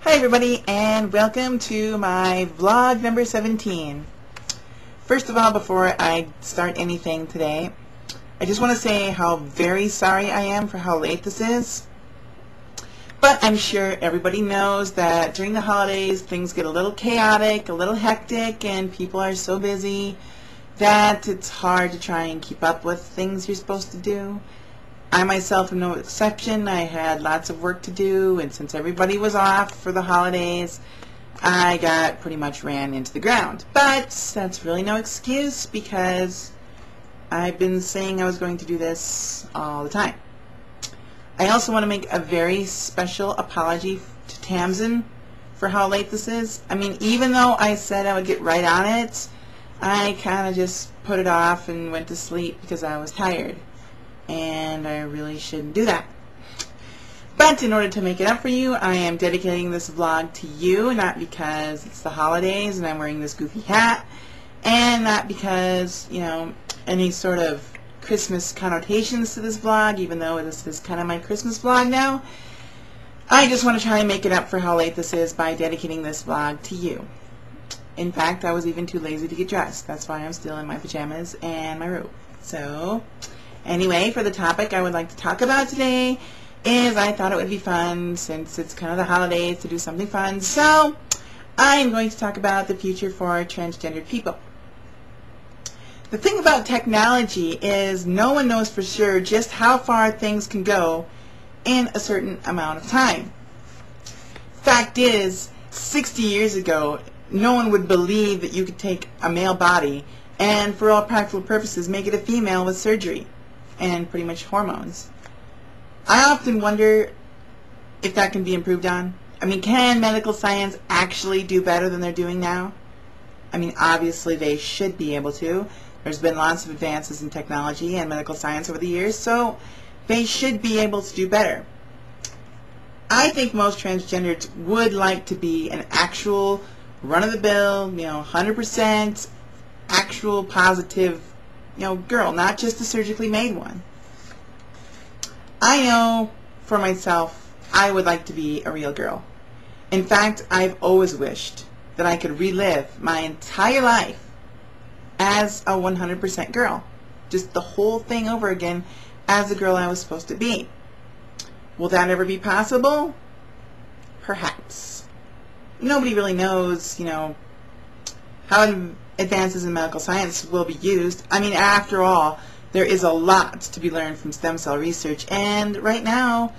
Hi everybody, and welcome to my vlog number 17. First of all, before I start anything today, I just want to say how very sorry I am for how late this is. But I'm sure everybody knows that during the holidays things get a little chaotic, a little hectic, and people are so busy that it's hard to try and keep up with things you're supposed to do. I myself am no exception. I had lots of work to do, and since everybody was off for the holidays, I got pretty much ran into the ground. But that's really no excuse, because I've been saying I was going to do this all the time. I also want to make a very special apology to Tamsin for how late this is. I mean, even though I said I would get right on it, I kind of just put it off and went to sleep because I was tired. And I really shouldn't do that. But in order to make it up for you, I am dedicating this vlog to you, not because it's the holidays and I'm wearing this goofy hat, and not because, you know, any sort of Christmas connotations to this vlog, even though this is kind of my Christmas vlog now. I just want to try and make it up for how late this is by dedicating this vlog to you. In fact, I was even too lazy to get dressed. That's why I'm still in my pajamas and my robe. So anyway, for the topic I would like to talk about today is I thought it would be fun, since it's kind of the holidays, to do something fun. So I am going to talk about the future for transgendered people. The thing about technology is no one knows for sure just how far things can go in a certain amount of time. Fact is, 60 years ago, no one would believe that you could take a male body and, for all practical purposes, make it a female with surgery and pretty much hormones. I often wonder if that can be improved on. I mean, can medical science actually do better than they're doing now? I mean, obviously they should be able to. There's been lots of advances in technology and medical science over the years, so they should be able to do better. I think most transgenders would like to be an actual run-of-the-mill, 100% actual positive, girl, not just a surgically made one. I know for myself, I would like to be a real girl. In fact, I've always wished that I could relive my entire life as a 100% girl. Just the whole thing over again as the girl I was supposed to be. Will that ever be possible? Perhaps. Nobody really knows, how advances in medical science will be used. I mean, after all, there is a lot to be learned from stem cell research, and right now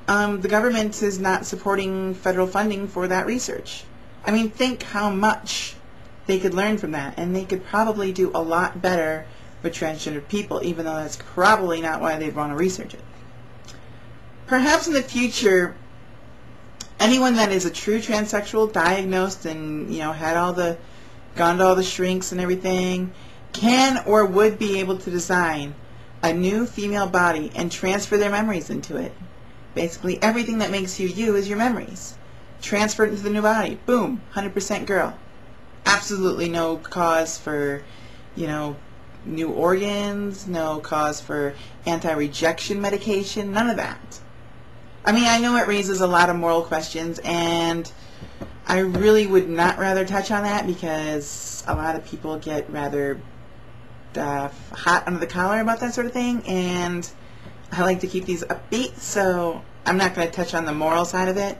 the government is not supporting federal funding for that research. I mean, think how much they could learn from that, and they could probably do a lot better with transgender people, even though that's probably not why they'd want to research it. Perhaps in the future, anyone that is a true transsexual, diagnosed and gone to all the shrinks and everything, can or would be able to design a new female body and transfer their memories into it. Basically, everything that makes you you is your memories. Transfer it into the new body. Boom, 100% girl. Absolutely no cause for, new organs, no cause for anti-rejection medication, none of that. I mean, I know it raises a lot of moral questions, and I really would not rather touch on that, because a lot of people get rather hot under the collar about that sort of thing, and I like to keep these upbeat, so I'm not going to touch on the moral side of it.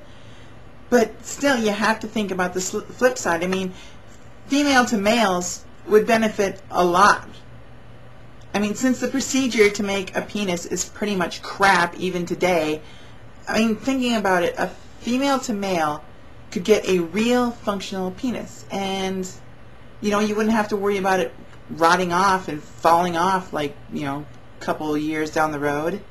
But still, you have to think about the flip side. I mean, female to males would benefit a lot. I mean, since the procedure to make a penis is pretty much crap even today, I mean, thinking about it, a female to male could get a real functional penis, and you wouldn't have to worry about it rotting off and falling off like, a couple of years down the road.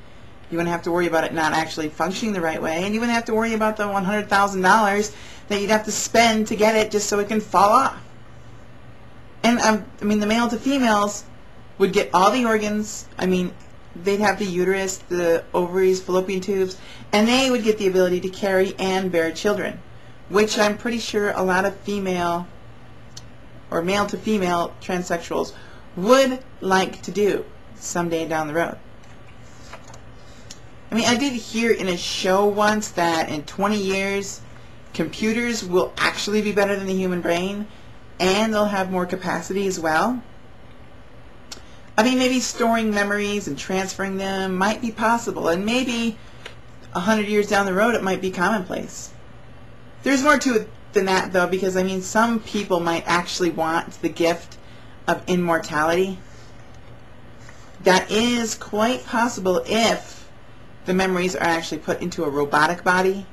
You wouldn't have to worry about it not actually functioning the right way, and you wouldn't have to worry about the $100,000 that you'd have to spend to get it just so it can fall off. And I mean, the male to females would get all the organs. I mean, they'd have the uterus, the ovaries, fallopian tubes, and they would get the ability to carry and bear children, which I'm pretty sure a lot of female or male to female transsexuals would like to do someday down the road. I mean, I did hear in a show once that in 20 years computers will actually be better than the human brain, and they'll have more capacity as well. I mean, maybe storing memories and transferring them might be possible, and maybe 100 years down the road it might be commonplace. There's more to it than that, though, because, I mean, some people might actually want the gift of immortality. That is quite possible if the memories are actually put into a robotic body.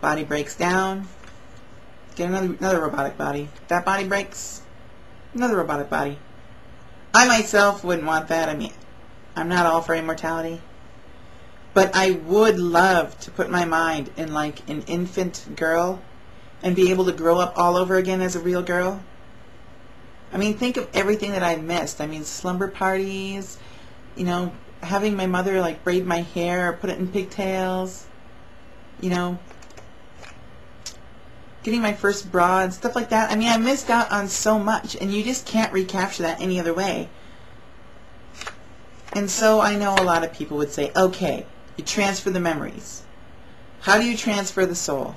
Body breaks down, get another robotic body. That body breaks, another robotic body. I myself wouldn't want that. I mean, I'm not all for immortality. But I would love to put my mind in like an infant girl and be able to grow up all over again as a real girl. I mean, think of everything that I've missed. I mean, slumber parties, you know, having my mother like braid my hair or put it in pigtails, you know, getting my first bra and stuff like that. I mean, I missed out on so much, and you just can't recapture that any other way. And so I know a lot of people would say, okay, you transfer the memories. How do you transfer the soul?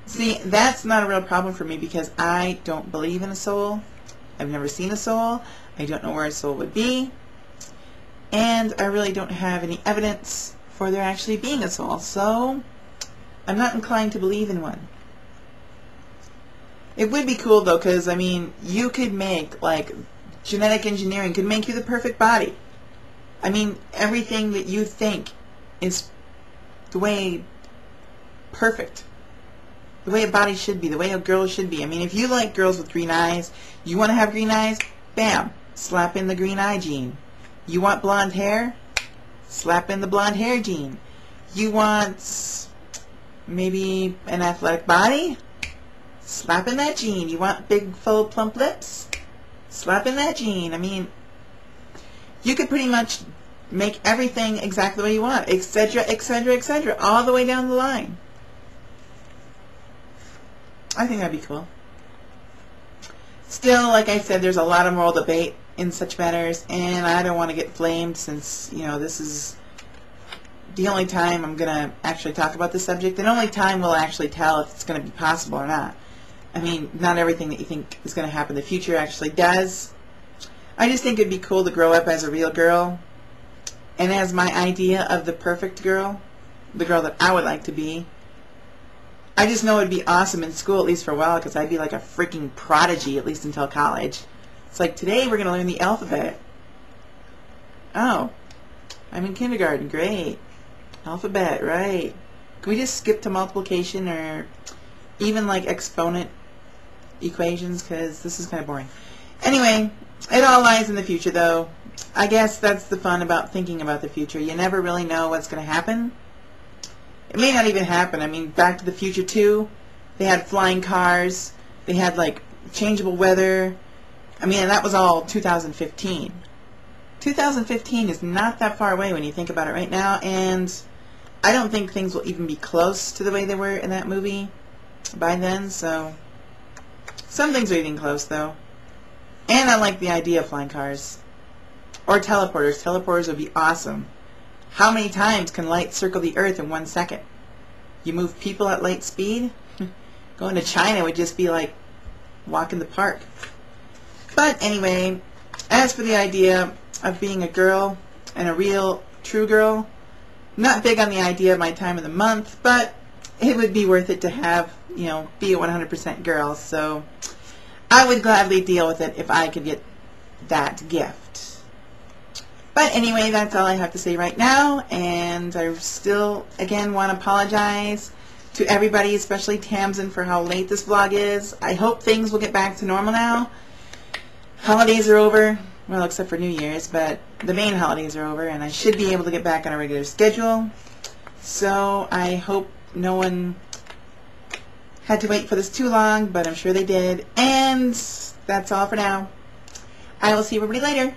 See, that's not a real problem for me because I don't believe in a soul. I've never seen a soul. I don't know where a soul would be. And I really don't have any evidence for there actually being a soul. So I'm not inclined to believe in one. It would be cool, though, because, I mean, you could make, like, genetic engineering could make you the perfect body. I mean, everything that you think is the way perfect. The way a body should be, the way a girl should be. I mean, if you like girls with green eyes, you want to have green eyes, bam, slap in the green eye gene. You want blonde hair, slap in the blonde hair gene. You want maybe an athletic body, slap in that gene. You want big, full, plump lips, slap in that gene. I mean, you could pretty much make everything exactly the way you want, etc., etc., etc., all the way down the line. I think that'd be cool. Still, like I said, there's a lot of moral debate in such matters, and I don't want to get flamed since, you know, this is the only time I'm going to actually talk about this subject, and only time will actually tell if it's going to be possible or not. I mean, not everything that you think is going to happen in the future actually does. I just think it'd be cool to grow up as a real girl, and as my idea of the perfect girl, the girl that I would like to be. I just know it'd be awesome in school, at least for a while, because I'd be like a freaking prodigy, at least until college. It's like, today we're going to learn the alphabet. Oh, I'm in kindergarten. Great. Alphabet, right. Can we just skip to multiplication or even like exponent equations, because this is kind of boring. Anyway, it all lies in the future, though. I guess that's the fun about thinking about the future. You never really know what's going to happen. It may not even happen. I mean, Back to the Future 2, they had flying cars. They had, like, changeable weather. I mean, and that was all 2015. 2015 is not that far away when you think about it right now, and I don't think things will even be close to the way they were in that movie by then, so some things are even close, though. And I like the idea of flying cars. Or teleporters. Teleporters would be awesome. How many times can light circle the Earth in 1 second? You move people at light speed? Going to China would just be like walking the park. But anyway, as for the idea of being a girl and a real, true girl, not big on the idea of my time of the month, but it would be worth it to have, you know, be a 100% girl. So I would gladly deal with it if I could get that gift. But anyway, that's all I have to say right now, and I still, again, want to apologize to everybody, especially Tamsin, for how late this vlog is. I hope things will get back to normal now. Holidays are over, well, except for New Year's, but the main holidays are over, and I should be able to get back on a regular schedule. So I hope no one had to wait for this too long, but I'm sure they did. And that's all for now. I will see everybody later.